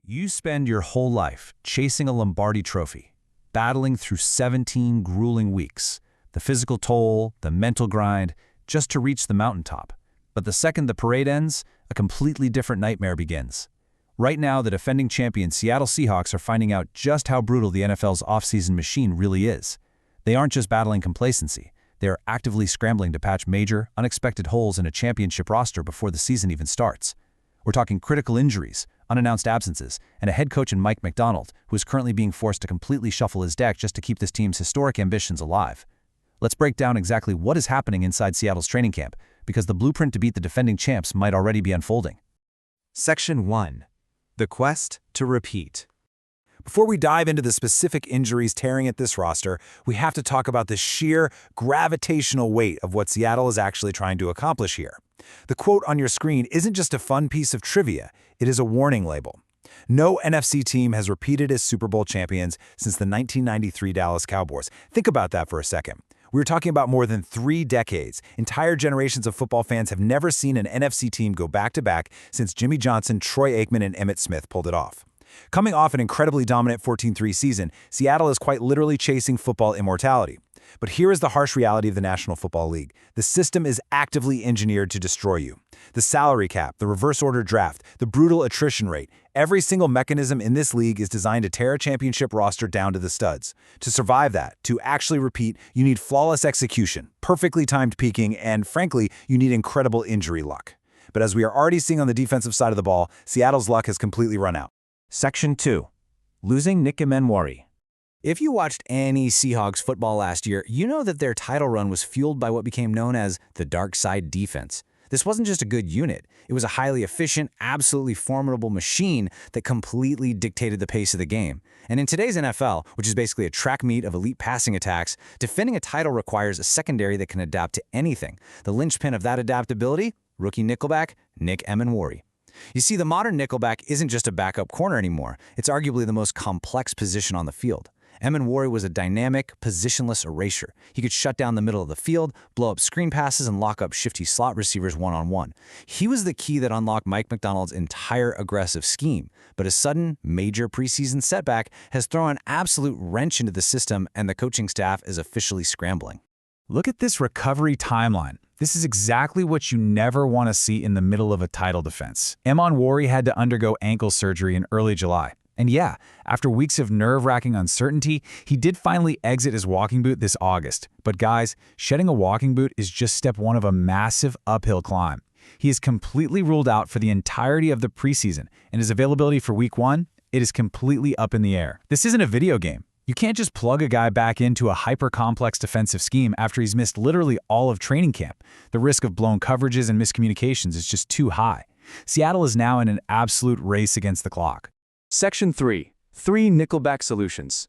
You spend your whole life chasing a Lombardi trophy, battling through 17 grueling weeks, the physical toll, the mental grind, just to reach the mountaintop. But the second the parade ends, a completely different nightmare begins. Right now, the defending champion Seattle Seahawks are finding out just how brutal the NFL's offseason machine really is. They aren't just battling complacency. They are actively scrambling to patch major, unexpected holes in a championship roster before the season even starts. We're talking critical injuries, unannounced absences, and a head coach in Mike Macdonald, who is currently being forced to completely shuffle his deck just to keep this team's historic ambitions alive. Let's break down exactly what is happening inside Seattle's training camp, because the blueprint to beat the defending champs might already be unfolding. Section 1. The Quest to Repeat. Before we dive into the specific injuries tearing at this roster, we have to talk about the sheer gravitational weight of what Seattle is actually trying to accomplish here. The quote on your screen isn't just a fun piece of trivia, it is a warning label. No NFC team has repeated as Super Bowl champions since the 1993 Dallas Cowboys. Think about that for a second. We're talking about more than 3 decades. Entire generations of football fans have never seen an NFC team go back-to-back since Jimmy Johnson, Troy Aikman, and Emmitt Smith pulled it off. Coming off an incredibly dominant 14-3 season, Seattle is quite literally chasing football immortality. But here is the harsh reality of the National Football League. The system is actively engineered to destroy you. The salary cap, the reverse order draft, the brutal attrition rate, every single mechanism in this league is designed to tear a championship roster down to the studs. To survive that, to actually repeat, you need flawless execution, perfectly timed peaking, and frankly, you need incredible injury luck. But as we are already seeing on the defensive side of the ball, Seattle's luck has completely run out. Section 2. Losing Emmanwori. If you watched any Seahawks football last year, you know that their title run was fueled by what became known as the dark side defense. This wasn't just a good unit. It was a highly efficient, absolutely formidable machine that completely dictated the pace of the game. And in today's NFL, which is basically a track meet of elite passing attacks, defending a title requires a secondary that can adapt to anything. The linchpin of that adaptability? Rookie nickelback, Nick Emmanwori. You see, the modern nickelback isn't just a backup corner anymore. It's arguably the most complex position on the field. Emmanwori was a dynamic, positionless erasure. He could shut down the middle of the field, blow up screen passes, and lock up shifty slot receivers one-on-one. He was the key that unlocked Mike Macdonald's entire aggressive scheme. But a sudden, major preseason setback has thrown an absolute wrench into the system, and the coaching staff is officially scrambling. Look at this recovery timeline. This is exactly what you never want to see in the middle of a title defense. Emmanwori had to undergo ankle surgery in early July. And yeah, after weeks of nerve-wracking uncertainty, he did finally exit his walking boot this August. But guys, shedding a walking boot is just step 1 of a massive uphill climb. He is completely ruled out for the entirety of the preseason, and his availability for week 1, it is completely up in the air. This isn't a video game. You can't just plug a guy back into a hyper-complex defensive scheme after he's missed literally all of training camp. The risk of blown coverages and miscommunications is just too high. Seattle is now in an absolute race against the clock. Section 3. 3 nickelback solutions.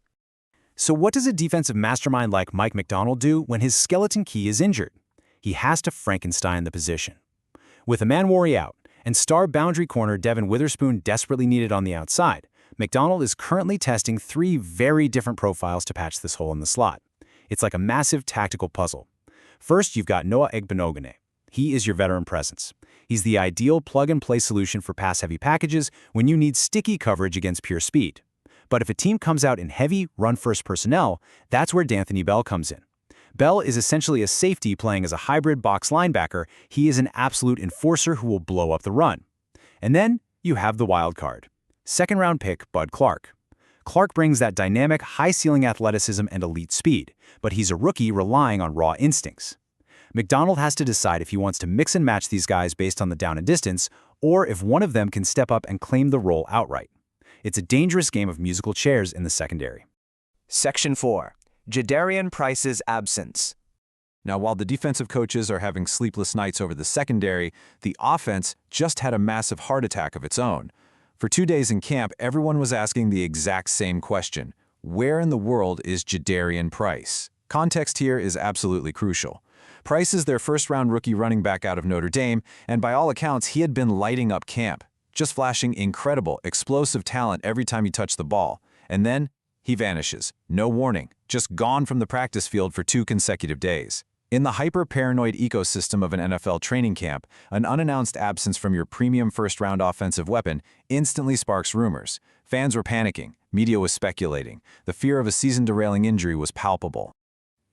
So what does a defensive mastermind like Mike Macdonald do when his skeleton key is injured? He has to Frankenstein the position. With Emmanwori out and star boundary corner Devin Witherspoon desperately needed on the outside, Macdonald is currently testing 3 very different profiles to patch this hole in the slot. It's like a massive tactical puzzle. First, you've got Noah Egbenogene. He is your veteran presence. He's the ideal plug-and-play solution for pass-heavy packages when you need sticky coverage against pure speed. But if a team comes out in heavy, run-first personnel, that's where D'Anthony Bell comes in. Bell is essentially a safety playing as a hybrid box linebacker. He is an absolute enforcer who will blow up the run. And then you have the wild card. Second-round pick Bud Clark. Clark brings that dynamic, high-ceiling athleticism and elite speed, but he's a rookie relying on raw instincts. Macdonald has to decide if he wants to mix and match these guys based on the down and distance, or if one of them can step up and claim the role outright. It's a dangerous game of musical chairs in the secondary. Section 4. Jadarian Price's absence. Now, while the defensive coaches are having sleepless nights over the secondary, the offense just had a massive heart attack of its own. For 2 days in camp, everyone was asking the exact same question. Where in the world is Jadarian Price? Context here is absolutely crucial. Price is their first-round rookie running back out of Notre Dame, and by all accounts, he had been lighting up camp, just flashing incredible, explosive talent every time he touched the ball. And then he vanishes. No warning, just gone from the practice field for 2 consecutive days. In the hyper-paranoid ecosystem of an NFL training camp, an unannounced absence from your premium first-round offensive weapon instantly sparks rumors. Fans were panicking, media was speculating, the fear of a season-derailing injury was palpable.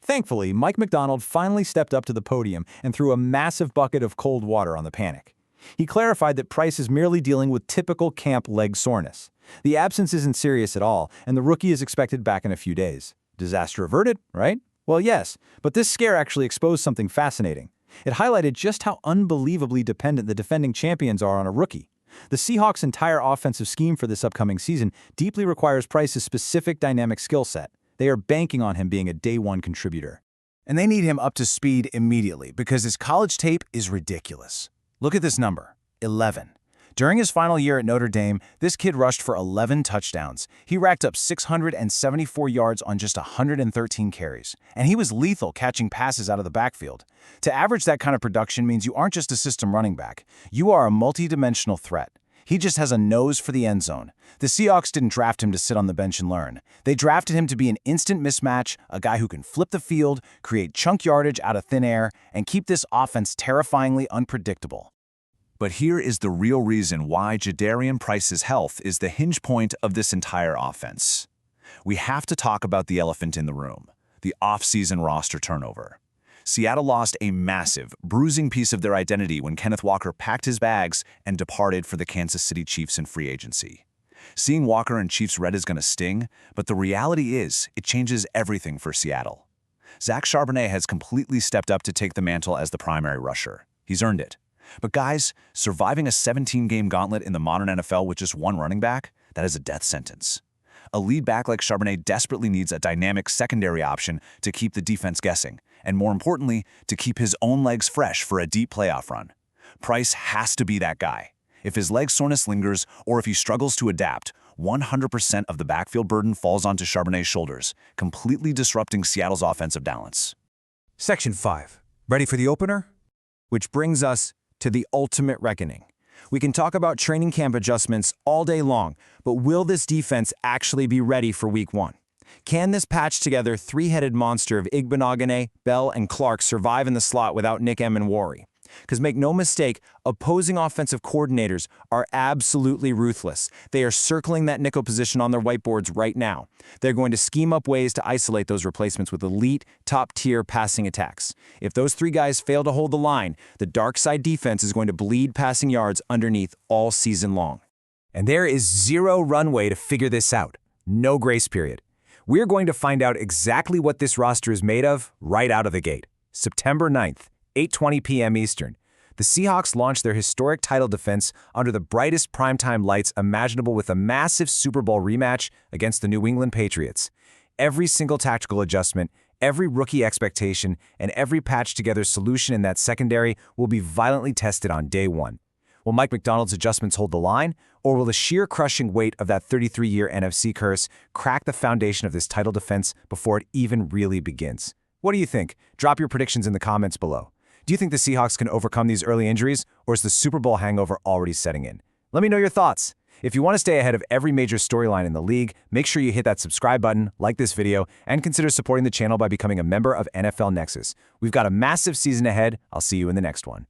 Thankfully, Mike Macdonald finally stepped up to the podium and threw a massive bucket of cold water on the panic. He clarified that Price is merely dealing with typical camp leg soreness. The absence isn't serious at all, and the rookie is expected back in a few days. Disaster averted, right? Well, yes, but this scare actually exposed something fascinating. It highlighted just how unbelievably dependent the defending champions are on a rookie. The Seahawks' entire offensive scheme for this upcoming season deeply requires Price's specific dynamic skill set. They are banking on him being a day-one contributor. And they need him up to speed immediately because his college tape is ridiculous. Look at this number, 11. During his final year at Notre Dame, this kid rushed for 11 touchdowns. He racked up 674 yards on just 113 carries. And he was lethal catching passes out of the backfield. To average that kind of production means you aren't just a system running back. You are a multi-dimensional threat. He just has a nose for the end zone. The Seahawks didn't draft him to sit on the bench and learn. They drafted him to be an instant mismatch, a guy who can flip the field, create chunk yardage out of thin air, and keep this offense terrifyingly unpredictable. But here is the real reason why Jadarian Price's health is the hinge point of this entire offense. We have to talk about the elephant in the room, the off-season roster turnover. Seattle lost a massive, bruising piece of their identity when Kenneth Walker packed his bags and departed for the Kansas City Chiefs in free agency. Seeing Walker in Chiefs red is going to sting, but the reality is it changes everything for Seattle. Zach Charbonnet has completely stepped up to take the mantle as the primary rusher. He's earned it. But guys, surviving a 17-game gauntlet in the modern NFL with just one running back, that is a death sentence. A lead back like Charbonnet desperately needs a dynamic secondary option to keep the defense guessing, and more importantly, to keep his own legs fresh for a deep playoff run. Price has to be that guy. If his leg soreness lingers, or if he struggles to adapt, 100% of the backfield burden falls onto Charbonnet's shoulders, completely disrupting Seattle's offensive balance. Section 5. Ready for the opener? Which brings us to the ultimate reckoning. We can talk about training camp adjustments all day long, but will this defense actually be ready for Week 1? Can this patched-together three-headed monster of Igbenogany, Bell, and Clark survive in the slot without Nick Emmanwori? Because make no mistake, opposing offensive coordinators are absolutely ruthless. They are circling that nickel position on their whiteboards right now. They're going to scheme up ways to isolate those replacements with elite, top-tier passing attacks. If those three guys fail to hold the line, the dark side defense is going to bleed passing yards underneath all season long. And there is zero runway to figure this out. No grace period. We're going to find out exactly what this roster is made of right out of the gate. September 9th. 8:20 p.m. Eastern. The Seahawks launched their historic title defense under the brightest primetime lights imaginable with a massive Super Bowl rematch against the New England Patriots. Every single tactical adjustment, every rookie expectation, and every patched-together solution in that secondary will be violently tested on day one. Will Mike Macdonald's adjustments hold the line, or will the sheer crushing weight of that 33-year NFC curse crack the foundation of this title defense before it even really begins? What do you think? Drop your predictions in the comments below. Do you think the Seahawks can overcome these early injuries, or is the Super Bowl hangover already setting in? Let me know your thoughts. If you want to stay ahead of every major storyline in the league, make sure you hit that subscribe button, like this video, and consider supporting the channel by becoming a member of NFL Nexus. We've got a massive season ahead. I'll see you in the next one.